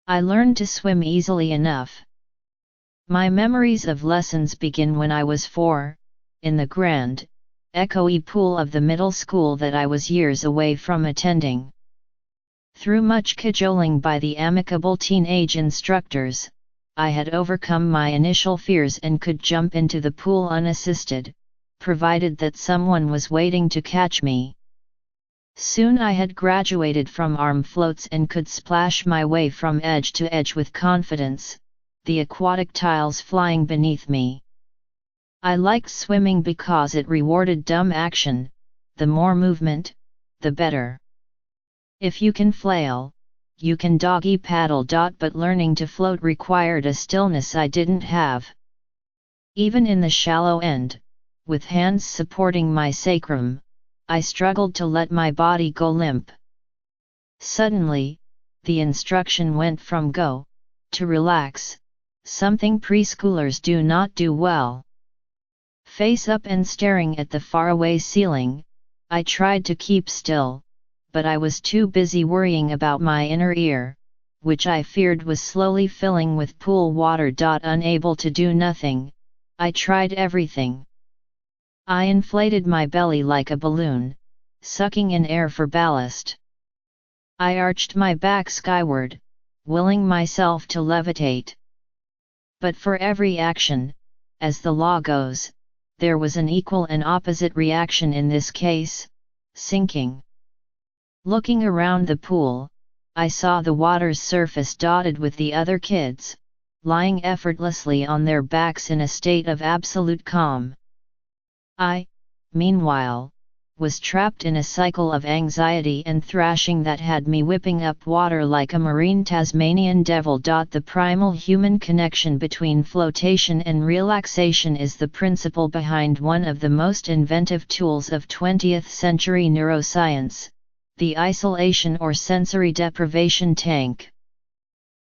I learned to swim easily enough. My memories of lessons begin when I was 4, in the grand, echoey pool of the middle school that I was years away from attending. Through much cajoling by the amicable teenage instructors, I had overcome my initial fears and could jump into the pool unassisted, provided that someone was waiting to catch me. Soon I had graduated from arm floats and could splash my way from edge to edge with confidence, the aquatic tiles flying beneath me. I liked swimming because it rewarded dumb action, the more movement, the better. If you can flail, you can doggy paddle. But learning to float required a stillness I didn't have. Even in the shallow end, with hands supporting my sacrum, I struggled to let my body go limp. Suddenly, the instruction went from go to relax, something preschoolers do not do well. Face up and staring at the faraway ceiling, I tried to keep still, but I was too busy worrying about my inner ear, which I feared was slowly filling with pool water. Unable to do nothing, I tried everything. I inflated my belly like a balloon, sucking in air for ballast. I arched my back skyward, willing myself to levitate. But for every action, as the law goes, there was an equal and opposite reaction in this case: sinking. Looking around the pool, I saw the water's surface dotted with the other kids, lying effortlessly on their backs in a state of absolute calm. I, meanwhile, was trapped in a cycle of anxiety and thrashing that had me whipping up water like a marine Tasmanian devil. The primal human connection between flotation and relaxation is the principle behind one of the most inventive tools of 20th century neuroscience, the isolation or sensory deprivation tank.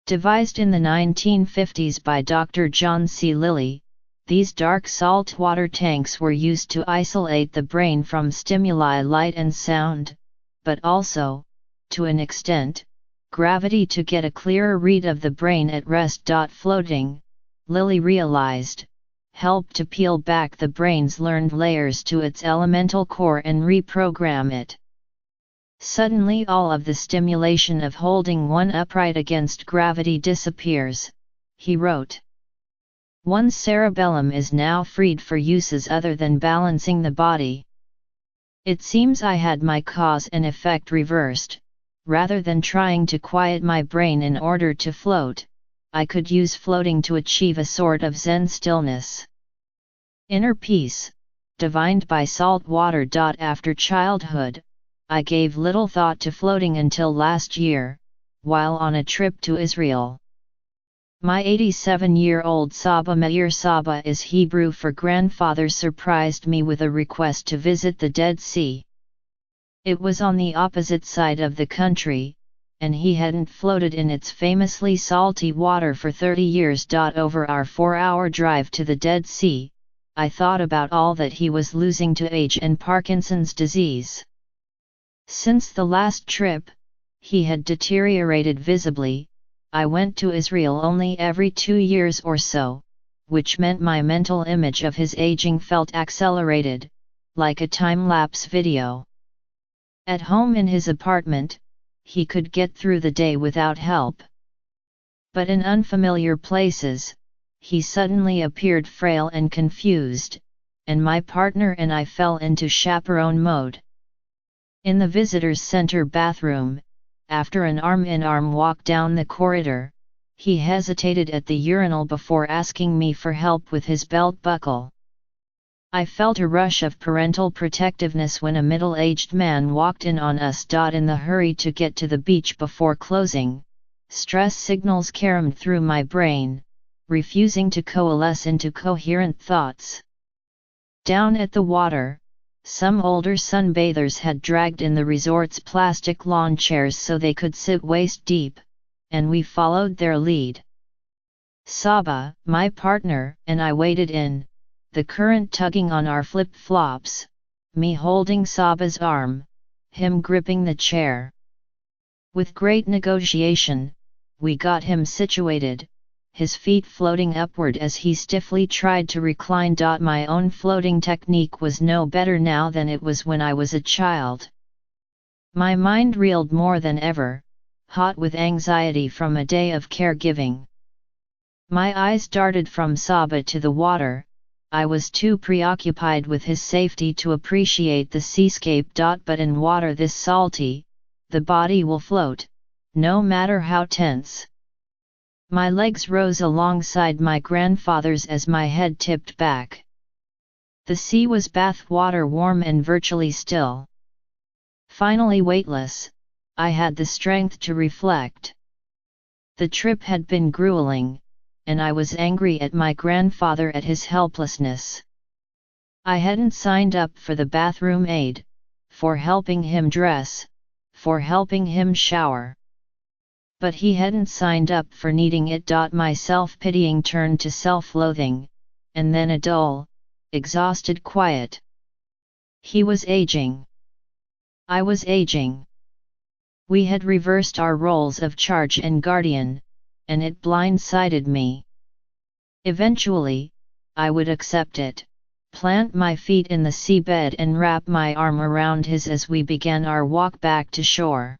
Devised in the 1950s by Dr. John C. Lilly, these dark saltwater tanks were used to isolate the brain from stimuli light and sound, but also, to an extent, gravity to get a clearer read of the brain at rest. Floating, Lilly realized, helped to peel back the brain's learned layers to its elemental core and reprogram it. Suddenly all of the stimulation of holding one upright against gravity disappears, he wrote. One's cerebellum is now freed for uses other than balancing the body. It seems I had my cause and effect reversed. Rather than trying to quiet my brain in order to float, I could use floating to achieve a sort of Zen stillness. Inner peace, divined by salt water. After childhood, I gave little thought to floating until last year, while on a trip to Israel. My 87-year-old Saba Meir Saba is Hebrew for grandfather surprised me with a request to visit the Dead Sea. It was on the opposite side of the country, and he hadn't floated in its famously salty water for 30 years. Over our 4-hour drive to the Dead Sea, I thought about all that he was losing to age and Parkinson's disease. Since the last trip, he had deteriorated visibly. I went to Israel only every 2 years or so, which meant my mental image of his aging felt accelerated, like a time-lapse video. At home in his apartment, he could get through the day without help. But in unfamiliar places, he suddenly appeared frail and confused, and my partner and I fell into chaperone mode. In the visitors' center bathroom, after an arm-in-arm walk down the corridor, he hesitated at the urinal before asking me for help with his belt buckle. I felt a rush of parental protectiveness when a middle-aged man walked in on us. In the hurry to get to the beach before closing, stress signals caromed through my brain, refusing to coalesce into coherent thoughts. Down at the water, some older sunbathers had dragged in the resort's plastic lawn chairs so they could sit waist-deep, and we followed their lead. Saba, my partner, and I waded in, the current tugging on our flip-flops, me holding Saba's arm, him gripping the chair. With great negotiation, we got him situated, his feet floating upward as he stiffly tried to recline. My own floating technique was no better now than it was when I was a child. My mind reeled more than ever, hot with anxiety from a day of caregiving. My eyes darted from Saba to the water. I was too preoccupied with his safety to appreciate the seascape. But in water this salty, the body will float, no matter how tense. My legs rose alongside my grandfather's as my head tipped back. The sea was bath water, warm and virtually still. Finally weightless, I had the strength to reflect. The trip had been grueling, and I was angry at my grandfather at his helplessness. I hadn't signed up for the bathroom aid, for helping him dress, for helping him shower. But he hadn't signed up for needing it. My self-pitying turned to self-loathing, and then a dull, exhausted quiet. He was aging. I was aging. We had reversed our roles of charge and guardian, and it blindsided me. Eventually, I would accept it, plant my feet in the seabed and wrap my arm around his as we began our walk back to shore.